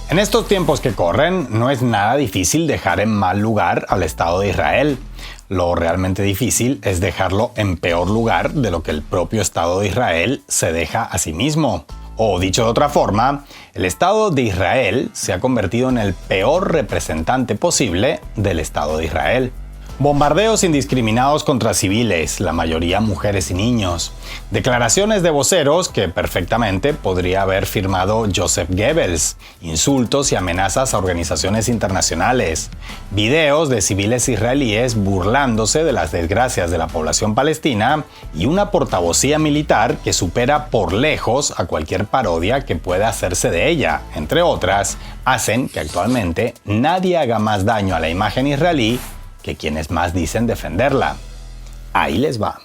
En estos tiempos que corren, no es nada difícil dejar en mal lugar al Estado de Israel. Lo realmente difícil es dejarlo en peor lugar de lo que el propio Estado de Israel se deja a sí mismo. O dicho de otra forma, el Estado de Israel se ha convertido en el peor representante posible del Estado de Israel. Bombardeos indiscriminados contra civiles, la mayoría mujeres y niños. Declaraciones de voceros que perfectamente podría haber firmado Joseph Goebbels. Insultos y amenazas a organizaciones internacionales. Videos de civiles israelíes burlándose de las desgracias de la población palestina y una portavocía militar que supera por lejos a cualquier parodia que pueda hacerse de ella, entre otras, hacen que actualmente nadie haga más daño a la imagen israelí que quienes más dicen defenderla. Ahí les va.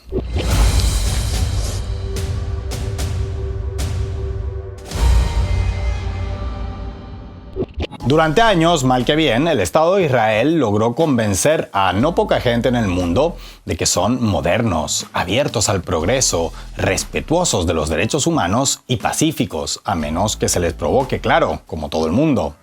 Durante años, mal que bien, el Estado de Israel logró convencer a no poca gente en el mundo de que son modernos, abiertos al progreso, respetuosos de los derechos humanos y pacíficos, a menos que se les provoque, claro, como todo el mundo.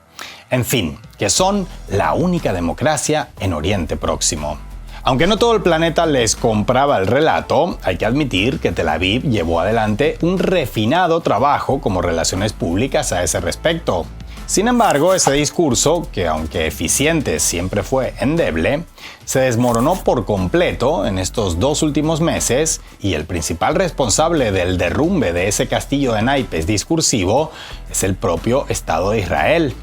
En fin, que son la única democracia en Oriente Próximo. Aunque no todo el planeta les compraba el relato, hay que admitir que Tel Aviv llevó adelante un refinado trabajo como relaciones públicas a ese respecto. Sin embargo, ese discurso, que aunque eficiente siempre fue endeble, se desmoronó por completo en estos 2 últimos meses y el principal responsable del derrumbe de ese castillo de naipes discursivo es el propio Estado de Israel.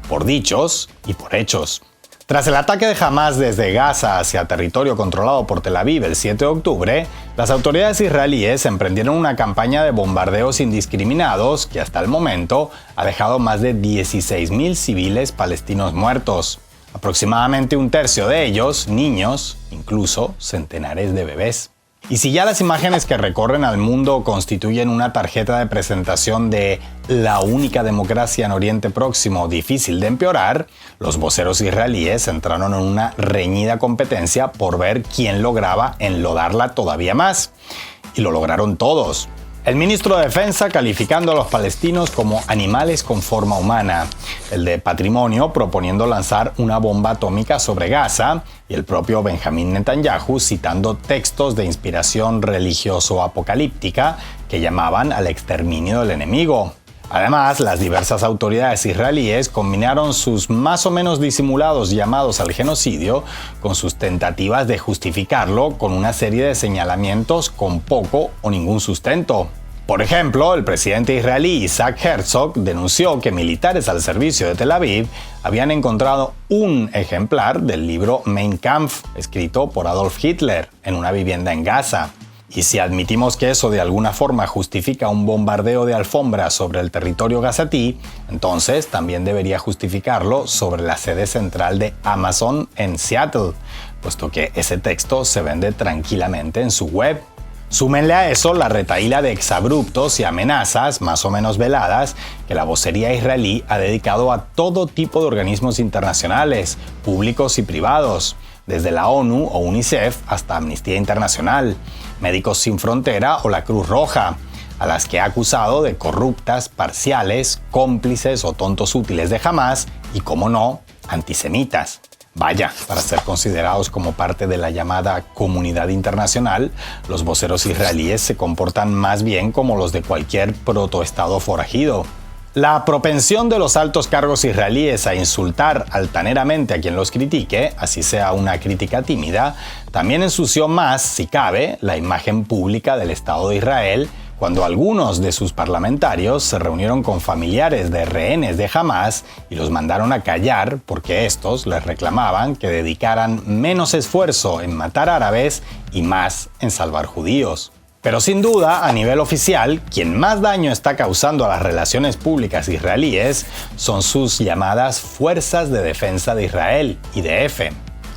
Por dichos y por hechos. Tras el ataque de Hamas desde Gaza hacia territorio controlado por Tel Aviv el 7 de octubre, las autoridades israelíes emprendieron una campaña de bombardeos indiscriminados que hasta el momento ha dejado más de 16.000 civiles palestinos muertos. Aproximadamente un tercio de ellos, niños, incluso centenares de bebés. Y si ya las imágenes que recorren al mundo constituyen una tarjeta de presentación de la única democracia en Oriente Próximo difícil de empeorar, los voceros israelíes entraron en una reñida competencia por ver quién lograba enlodarla todavía más. Y lo lograron todos. El ministro de Defensa calificando a los palestinos como animales con forma humana, el de Patrimonio proponiendo lanzar una bomba atómica sobre Gaza y el propio Benjamín Netanyahu citando textos de inspiración religioso-apocalíptica que llamaban al exterminio del enemigo. Además, las diversas autoridades israelíes combinaron sus más o menos disimulados llamados al genocidio con sus tentativas de justificarlo con una serie de señalamientos con poco o ningún sustento. Por ejemplo, el presidente israelí Isaac Herzog denunció que militares al servicio de Tel Aviv habían encontrado un ejemplar del libro Mein Kampf, escrito por Adolf Hitler, en una vivienda en Gaza. Y si admitimos que eso de alguna forma justifica un bombardeo de alfombra sobre el territorio gazatí, entonces también debería justificarlo sobre la sede central de Amazon en Seattle, puesto que ese texto se vende tranquilamente en su web. Súmenle a eso la retahíla de exabruptos y amenazas, más o menos veladas, que la vocería israelí ha dedicado a todo tipo de organismos internacionales, públicos y privados, desde la ONU o UNICEF hasta Amnistía Internacional, Médicos Sin Frontera o la Cruz Roja, a las que ha acusado de corruptas, parciales, cómplices o tontos útiles de Hamas y, como no, antisemitas. Vaya, para ser considerados como parte de la llamada comunidad internacional, los voceros israelíes se comportan más bien como los de cualquier protoestado forajido. La propensión de los altos cargos israelíes a insultar altaneramente a quien los critique, así sea una crítica tímida, también ensució más, si cabe, la imagen pública del Estado de Israel cuando algunos de sus parlamentarios se reunieron con familiares de rehenes de Hamas y los mandaron a callar porque estos les reclamaban que dedicaran menos esfuerzo en matar árabes y más en salvar judíos. Pero sin duda, a nivel oficial, quien más daño está causando a las relaciones públicas israelíes son sus llamadas Fuerzas de Defensa de Israel, IDF.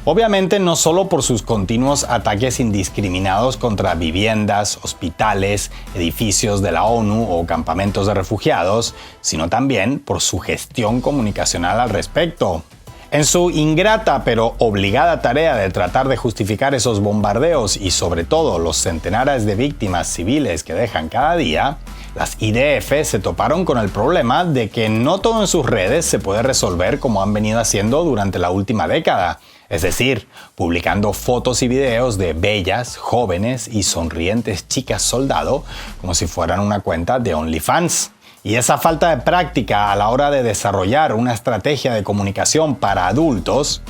Obviamente no solo por sus continuos ataques indiscriminados contra viviendas, hospitales, edificios de la ONU o campamentos de refugiados, sino también por su gestión comunicacional al respecto. En su ingrata pero obligada tarea de tratar de justificar esos bombardeos y sobre todo los centenares de víctimas civiles que dejan cada día, Las IDF se toparon con el problema de que no todo en sus redes se puede resolver como han venido haciendo durante la última década, es decir, publicando fotos y videos de bellas, jóvenes y sonrientes chicas soldado como si fueran una cuenta de OnlyFans. Y esa falta de práctica a la hora de desarrollar una estrategia de comunicación para adultos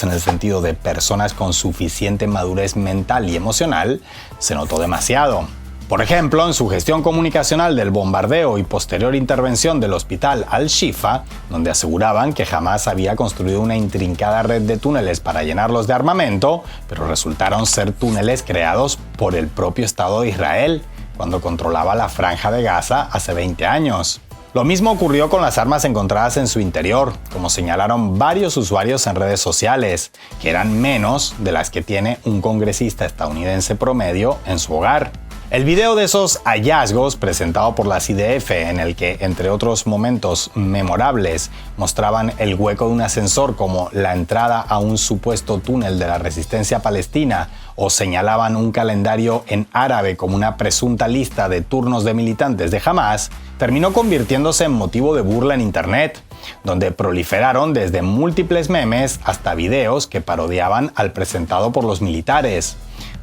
en el sentido de personas con suficiente madurez mental y emocional, se notó demasiado. Por ejemplo, en su gestión comunicacional del bombardeo y posterior intervención del hospital Al-Shifa, donde aseguraban que Hamás había construido una intrincada red de túneles para llenarlos de armamento, pero resultaron ser túneles creados por el propio Estado de Israel, cuando controlaba la Franja de Gaza hace 20 años. Lo mismo ocurrió con las armas encontradas en su interior, como señalaron varios usuarios en redes sociales, que eran menos de las que tiene un congresista estadounidense promedio en su hogar. El video de esos hallazgos presentado por las IDF, en el que, entre otros momentos memorables, mostraban el hueco de un ascensor como la entrada a un supuesto túnel de la resistencia palestina, o señalaban un calendario en árabe como una presunta lista de turnos de militantes de Hamás, terminó convirtiéndose en motivo de burla en internet, donde proliferaron desde múltiples memes hasta videos que parodiaban al presentado por los militares,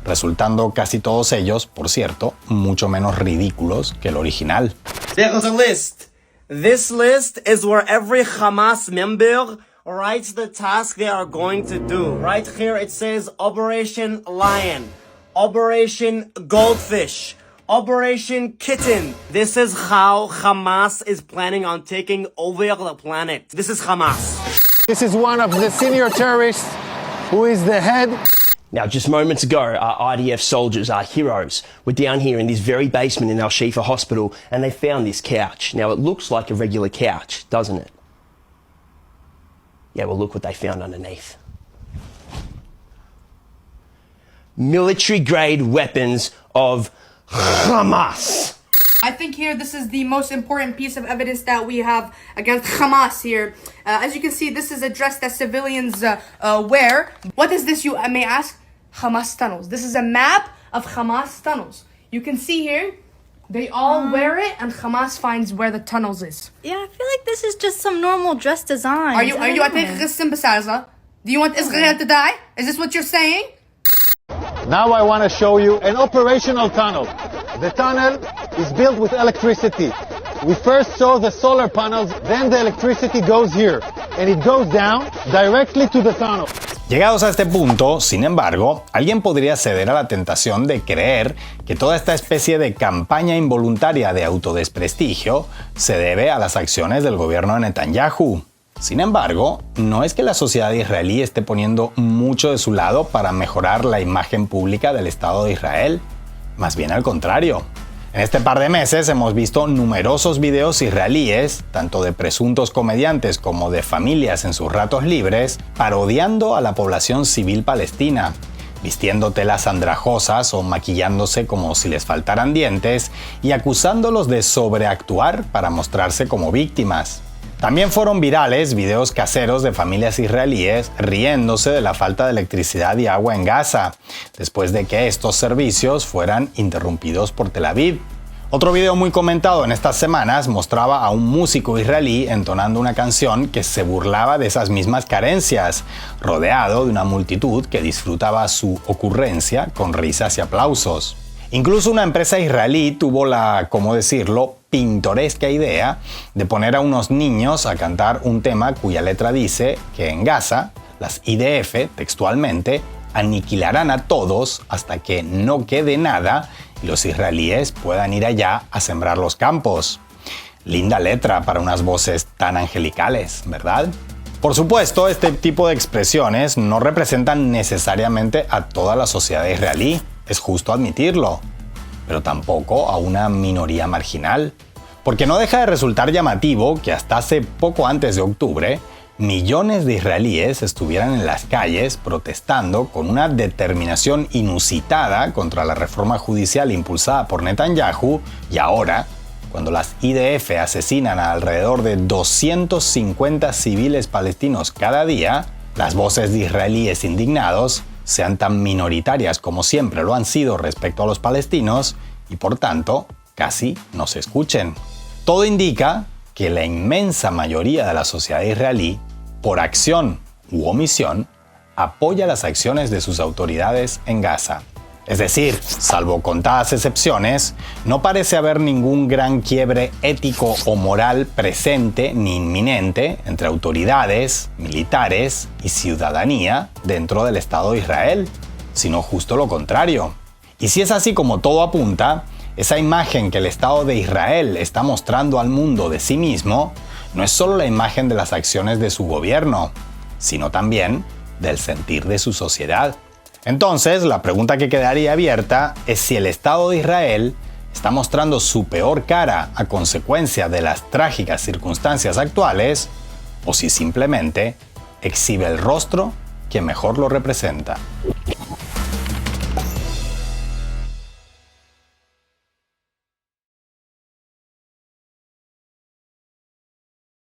resultando casi todos ellos, por cierto, mucho menos ridículos que el original. There's a list. This list is where every Hamas member writes the task they are going to do. Right here it says Operation Lion, Operation Goldfish, Operation Kitten. This is how Hamas is planning on taking over the planet. This is Hamas. This is one of the senior terrorists who is the head. Now, just moments ago, our IDF soldiers, our heroes, were down here in this very basement in Al-Shifa Hospital, and they found this couch. Now, it looks like a regular couch, doesn't it? Yeah, well, look what they found underneath. Military-grade weapons of Hamas. I think here this is the most important piece of evidence that we have against Hamas here. As you can see, this is a dress that civilians wear. What is this, you may ask? Hamas tunnels. This is a map of Hamas tunnels. You can see here, they all wear it, and Hamas finds where the tunnels is. Yeah, I feel like this is just some normal dress design. Are you Do you want Israel to die? Is this what you're saying? Now I want to show you an operational tunnel. The tunnel is built with electricity. We first saw the solar panels, then the electricity goes here, and it goes down directly to the tunnel. Llegados a este punto, sin embargo, alguien podría ceder a la tentación de creer que toda esta especie de campaña involuntaria de autodesprestigio se debe a las acciones del gobierno de Netanyahu. Sin embargo, no es que la sociedad israelí esté poniendo mucho de su lado para mejorar la imagen pública del Estado de Israel, más bien al contrario. En este par de meses hemos visto numerosos videos israelíes, tanto de presuntos comediantes como de familias en sus ratos libres, parodiando a la población civil palestina, vistiendo telas andrajosas o maquillándose como si les faltaran dientes y acusándolos de sobreactuar para mostrarse como víctimas. También fueron virales videos caseros de familias israelíes riéndose de la falta de electricidad y agua en Gaza, después de que estos servicios fueran interrumpidos por Tel Aviv. Otro video muy comentado en estas semanas mostraba a un músico israelí entonando una canción que se burlaba de esas mismas carencias, rodeado de una multitud que disfrutaba su ocurrencia con risas y aplausos. Incluso una empresa israelí tuvo la, ¿cómo decirlo?, pintoresca idea de poner a unos niños a cantar un tema cuya letra dice que en Gaza, las IDF, textualmente, aniquilarán a todos hasta que no quede nada y los israelíes puedan ir allá a sembrar los campos. Linda letra para unas voces tan angelicales, ¿verdad? Por supuesto, este tipo de expresiones no representan necesariamente a toda la sociedad israelí, es justo admitirlo, pero tampoco a una minoría marginal, porque no deja de resultar llamativo que hasta hace poco antes de octubre, millones de israelíes estuvieran en las calles protestando con una determinación inusitada contra la reforma judicial impulsada por Netanyahu, y ahora, cuando las IDF asesinan a alrededor de 250 civiles palestinos cada día, las voces de israelíes indignados sean tan minoritarias como siempre lo han sido respecto a los palestinos y por tanto casi no se escuchen. Todo indica que la inmensa mayoría de la sociedad israelí, por acción u omisión, apoya las acciones de sus autoridades en Gaza. Es decir, salvo contadas excepciones, no parece haber ningún gran quiebre ético o moral presente ni inminente entre autoridades, militares y ciudadanía dentro del Estado de Israel, sino justo lo contrario. Y si es así como todo apunta, esa imagen que el Estado de Israel está mostrando al mundo de sí mismo no es solo la imagen de las acciones de su gobierno, sino también del sentir de su sociedad. Entonces, la pregunta que quedaría abierta es si el Estado de Israel está mostrando su peor cara a consecuencia de las trágicas circunstancias actuales o si simplemente exhibe el rostro que mejor lo representa.